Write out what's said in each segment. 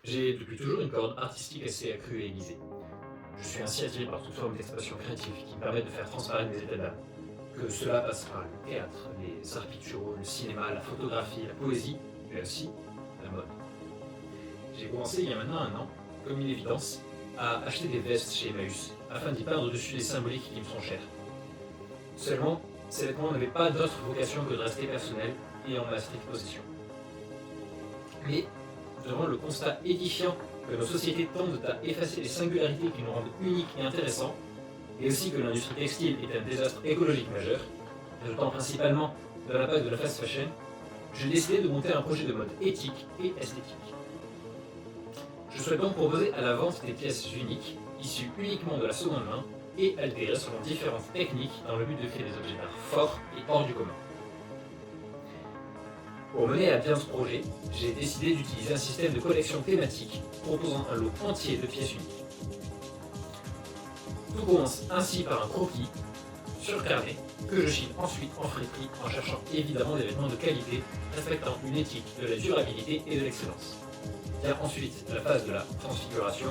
J'ai depuis toujours une corde artistique assez accrue et aiguisée. Je suis ainsi attiré par toute forme d'expression créative qui me permettent de faire transparaître des états d'âme. Que cela passe par le théâtre, les arts picturaux, le cinéma, la photographie, la poésie, mais aussi la mode. J'ai commencé il y a maintenant un an, comme une évidence, à acheter des vestes chez Emmaüs, afin d'y peindre dessus des symboliques qui me sont chères. Seulement, ces vêtements n'avaient pas d'autre vocation que de rester personnels et en ma stricte possession. Mais, devant le constat édifiant que nos sociétés tendent à effacer les singularités qui nous rendent uniques et intéressants, et aussi que l'industrie textile est un désastre écologique majeur, résultant principalement de l'impact de la fast fashion, j'ai décidé de monter un projet de mode éthique et esthétique. Je souhaite donc proposer à la vente des pièces uniques, issues uniquement de la seconde main, et altérées selon différentes techniques dans le but de créer des objets d'art forts et hors du commun. Pour mener à bien ce projet, j'ai décidé d'utiliser un système de collection thématique proposant un lot entier de pièces uniques. Tout commence ainsi par un croquis sur carnet que je chine ensuite en friterie en cherchant évidemment des vêtements de qualité respectant une éthique de la durabilité et de l'excellence. Vient ensuite la phase de la transfiguration,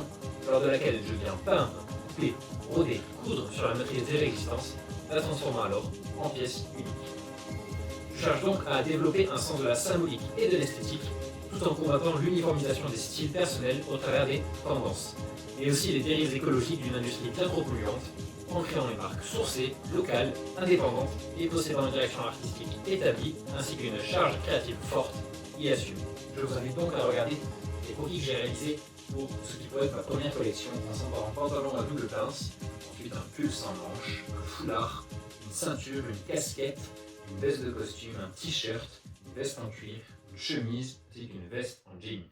lors de laquelle je viens peindre, couper, broder, coudre sur la matrice déjà existante, la transformant alors en pièces uniques. Je cherche donc à développer un sens de la symbolique et de l'esthétique, tout en combattant l'uniformisation des styles personnels au travers des tendances, et aussi les dérives écologiques d'une industrie bien trop polluante, en créant des marques sourcées, locales, indépendantes et possédant une direction artistique établie, ainsi qu'une charge créative forte et assumée. Je vous invite donc à regarder les croquis que j'ai réalisés pour ce qui pourrait être ma première collection, passant par un pantalon à double pince, ensuite un pull sans manches, un foulard, une ceinture, une casquette, une veste de costume, un t-shirt, une veste en cuir, une chemise ainsi qu'une veste en jean.